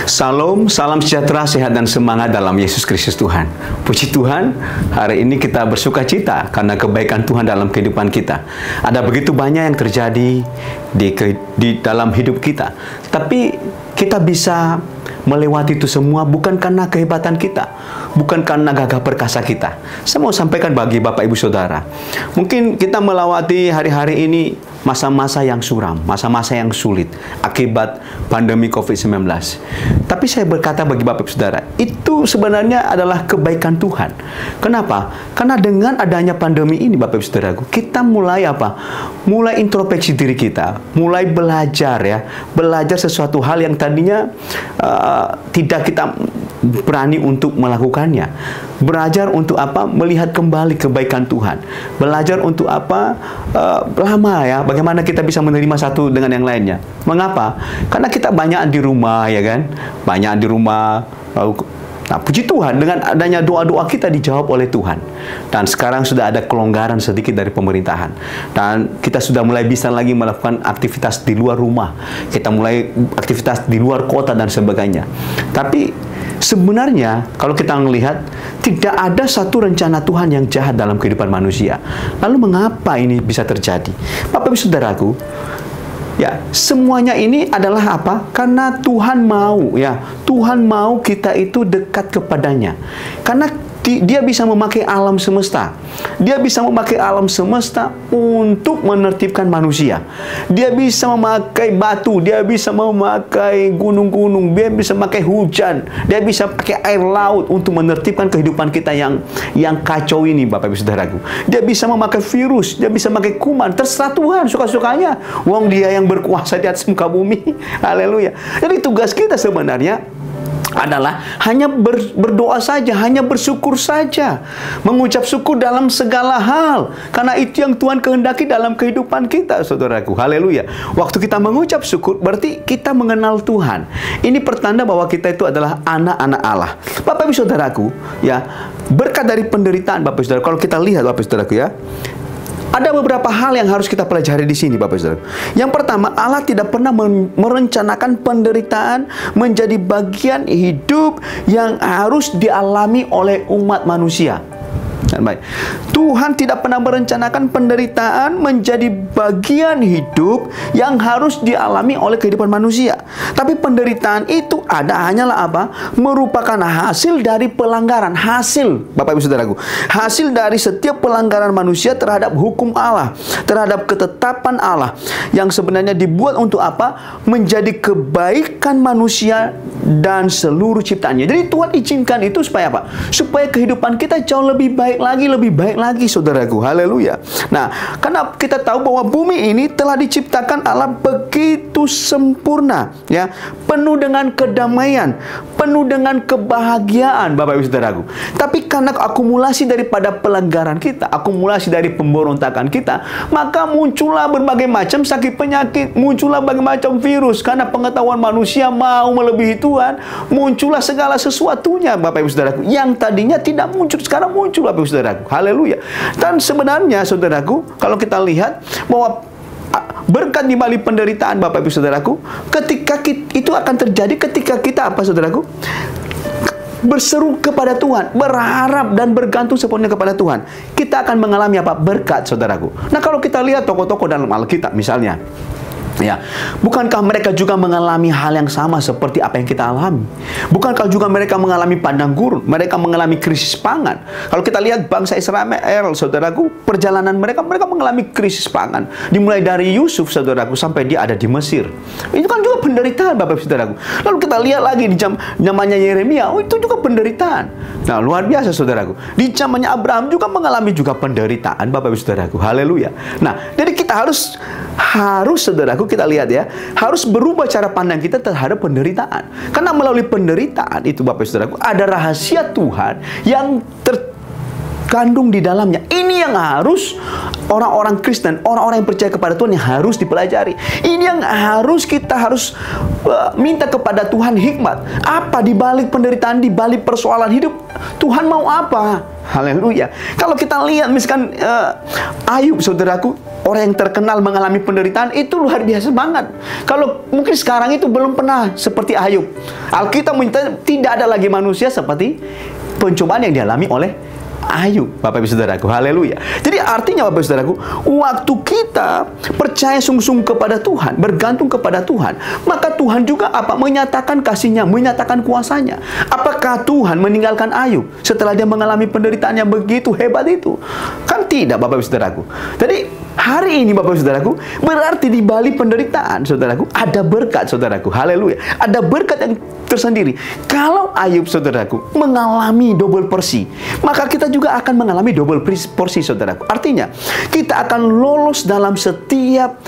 Salam, salam sejahtera, sehat dan semangat dalam Yesus Kristus Tuhan. Puji Tuhan, hari ini kita bersuka cita karena kebaikan Tuhan dalam kehidupan kita. Ada begitu banyak yang terjadi di dalam hidup kita. Tapi kita bisa melewati itu semua bukan karena kehebatan kita, bukan karena gagah perkasa kita. Saya mau sampaikan bagi Bapak Ibu Saudara, mungkin kita melewati hari-hari ini masa-masa yang suram, masa-masa yang sulit akibat pandemi COVID-19. Tapi saya berkata bagi Bapak Ibu Saudara, itu sebenarnya adalah kebaikan Tuhan. Kenapa? Karena dengan adanya pandemi ini, Bapak Ibu Saudaraku, kita mulai apa? Mulai introspeksi diri kita, mulai belajar ya, belajar sesuatu hal yang tadinya tidak kita berani untuk melakukannya. Belajar untuk apa? Melihat kembali kebaikan Tuhan. Belajar untuk apa? Lama ya, bagaimana kita bisa menerima satu dengan yang lainnya. Mengapa? Karena kita banyak di rumah ya kan? Banyak di rumah. Nah, puji Tuhan, dengan adanya doa-doa kita dijawab oleh Tuhan. Dan sekarang sudah ada kelonggaran sedikit dari pemerintahan. Dan kita sudah mulai bisa lagi melakukan aktivitas di luar rumah. Kita mulai aktivitas di luar kota dan sebagainya. Tapi sebenarnya kalau kita melihat, tidak ada satu rencana Tuhan yang jahat dalam kehidupan manusia. Lalu mengapa ini bisa terjadi? Bapak Ibu Saudaraku, ya, semuanya ini adalah apa? Karena Tuhan mau, ya. Tuhan mau kita itu dekat kepadanya. Karena Dia bisa memakai alam semesta. Dia bisa memakai alam semesta untuk menertibkan manusia. Dia bisa memakai batu, dia bisa memakai gunung-gunung, dia bisa memakai hujan, dia bisa pakai air laut untuk menertibkan kehidupan kita yang kacau ini, Bapak Ibu Saudaraku. Dia bisa memakai virus, dia bisa memakai kuman. Terserah Tuhan, suka-sukanya. Wong Dia yang berkuasa di atas muka bumi. Haleluya. Jadi tugas kita sebenarnya adalah hanya berdoa saja, hanya bersyukur saja, mengucap syukur dalam segala hal, karena itu yang Tuhan kehendaki dalam kehidupan kita, saudaraku. Haleluya. Waktu kita mengucap syukur, berarti kita mengenal Tuhan. Ini pertanda bahwa kita itu adalah anak-anak Allah. Bapak Ibu Saudaraku, ya, berkat dari penderitaan, Bapak Ibu Saudara, kalau kita lihat, Bapak Ibu Saudaraku, ya, ada beberapa hal yang harus kita pelajari di sini, Bapak Saudara. Yang pertama, Allah tidak pernah merencanakan penderitaan menjadi bagian hidup yang harus dialami oleh umat manusia. Baik. Tuhan tidak pernah merencanakan penderitaan menjadi bagian hidup yang harus dialami oleh kehidupan manusia. Tapi penderitaan itu hanyalah apa? Merupakan hasil dari pelanggaran. Hasil, Bapak Ibu Saudaraku, hasil dari setiap pelanggaran manusia terhadap hukum Allah, terhadap ketetapan Allah, yang sebenarnya dibuat untuk apa? Menjadi kebaikan manusia dan seluruh ciptaannya. Jadi Tuhan izinkan itu supaya apa? Supaya kehidupan kita jauh lebih baik lagi, saudaraku. Haleluya. Nah, karena kita tahu bahwa bumi ini telah diciptakan Allah begitu sempurna, ya, penuh dengan kedamaian, penuh dengan kebahagiaan, Bapak Ibu Saudaraku. Tapi karena akumulasi daripada pelanggaran kita, akumulasi dari pemberontakan kita, maka muncullah berbagai macam sakit penyakit, muncullah berbagai macam virus. Karena pengetahuan manusia mau melebihi Tuhan, muncullah segala sesuatunya, Bapak Ibu Saudaraku, yang tadinya tidak muncul, sekarang muncul, Bapak Ibu Saudaraku. Haleluya. Dan sebenarnya, saudaraku, kalau kita lihat bahwa berkat di balik penderitaan, Bapak Ibu Saudaraku, itu akan terjadi ketika kita apa, saudaraku? Berseru kepada Tuhan, berharap dan bergantung sepenuhnya kepada Tuhan. Kita akan mengalami apa? Berkat, saudaraku. Nah, kalau kita lihat tokoh-tokoh dalam Alkitab misalnya, ya, bukankah mereka juga mengalami hal yang sama seperti apa yang kita alami? Bukankah juga mereka mengalami padang gurun? Mereka mengalami krisis pangan. Kalau kita lihat bangsa Israel, saudaraku, perjalanan mereka mengalami krisis pangan. Dimulai dari Yusuf, saudaraku, sampai dia ada di Mesir. Itu kan juga penderitaan, Bapak Saudaraku. Lalu kita lihat lagi di zamannya Yeremia, itu juga penderitaan. Nah, luar biasa, saudaraku. Di zamannya Abraham juga mengalami juga penderitaan, Bapak Saudaraku. Haleluya. Nah, jadi kita harus saudaraku, kita lihat ya, harus berubah cara pandang kita terhadap penderitaan. Karena melalui penderitaan itu, Bapak Saudaraku, ada rahasia Tuhan yang terkandung di dalamnya. Ini yang harus orang-orang Kristen, orang-orang yang percaya kepada Tuhan yang harus dipelajari. Ini yang kita harus minta kepada Tuhan hikmat. Apa di balik penderitaan, di balik persoalan hidup, Tuhan mau apa? Haleluya. Kalau kita lihat misalkan Ayub, saudaraku, orang yang terkenal mengalami penderitaan itu luar biasa banget. Kalau mungkin sekarang itu belum pernah seperti Ayub. Alkitab menyatakan tidak ada lagi manusia seperti pencobaan yang dialami oleh Ayub, Bapak Ibu Saudaraku. Haleluya. Jadi artinya Bapak Ibu Saudaraku, waktu kita percaya sungguh-sungguh kepada Tuhan, bergantung kepada Tuhan, maka Tuhan juga menyatakan kasih-Nya, menyatakan kuasa-Nya. Apakah Tuhan meninggalkan Ayub setelah dia mengalami penderitaan yang begitu hebat itu? Kan tidak, Bapak Ibu Saudaraku. Jadi hari ini Bapak Ibu Saudaraku, berarti di balik penderitaan Saudaraku ada berkat Saudaraku. Haleluya. Ada berkat yang tersendiri. Kalau Ayub Saudaraku mengalami double porsi, maka kita juga akan mengalami double porsi Saudaraku. Artinya kita akan lolos dalam setiap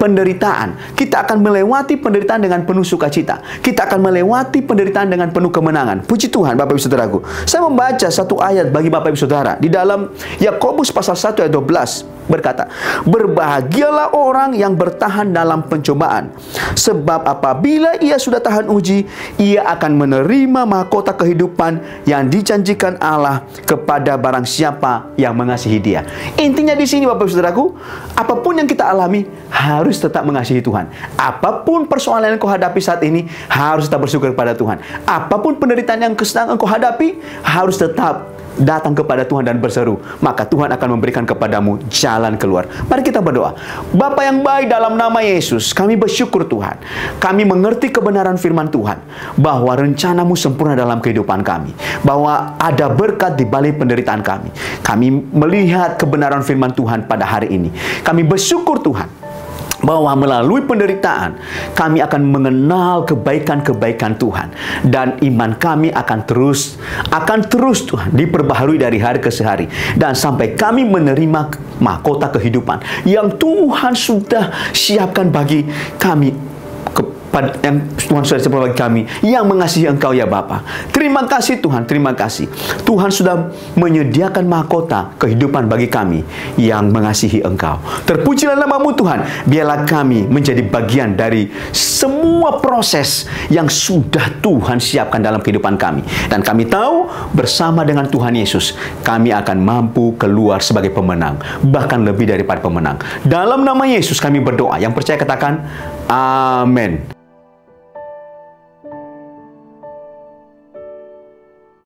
penderitaan. Kita akan melewati penderitaan dengan penuh sukacita. Kita akan melewati penderitaan dengan penuh kemenangan. Puji Tuhan Bapak Ibu Saudaraku. Saya membaca satu ayat bagi Bapak Ibu Saudara di dalam Yakobus pasal 1 ayat 12 berkata, berbahagialah orang yang bertahan dalam pencobaan, sebab apabila ia sudah tahan uji, ia akan menerima mahkota kehidupan yang dijanjikan Allah kepada barang siapa yang mengasihi Dia. Intinya di sini Bapak Ibu Saudaraku, apapun yang kita alami harus tetap mengasihi Tuhan. Apapun persoalan yang kau hadapi saat ini, harus tetap bersyukur kepada Tuhan. Apapun penderitaan yang sedang engkau hadapi, harus tetap datang kepada Tuhan dan berseru, maka Tuhan akan memberikan kepadamu jalan keluar. Mari kita berdoa. Bapa yang baik, dalam nama Yesus, kami bersyukur Tuhan. Kami mengerti kebenaran firman Tuhan, bahwa rencana-Mu sempurna dalam kehidupan kami, bahwa ada berkat di balik penderitaan kami. Kami melihat kebenaran firman Tuhan pada hari ini. Kami bersyukur Tuhan, bahwa melalui penderitaan kami akan mengenal kebaikan-kebaikan Tuhan, dan iman kami akan terus Tuhan diperbaharui dari hari ke hari, dan sampai kami menerima mahkota kehidupan yang Tuhan sudah siapkan bagi kami, yang Tuhan sudah siapkan bagi kami yang mengasihi Engkau ya Bapa. Terima kasih Tuhan, terima kasih. Tuhan sudah menyediakan mahkota kehidupan bagi kami yang mengasihi Engkau. Terpujilah nama-Mu Tuhan. Biarlah kami menjadi bagian dari semua proses yang sudah Tuhan siapkan dalam kehidupan kami. Dan kami tahu bersama dengan Tuhan Yesus, kami akan mampu keluar sebagai pemenang, bahkan lebih daripada pemenang. Dalam nama Yesus kami berdoa. Yang percaya katakan amin.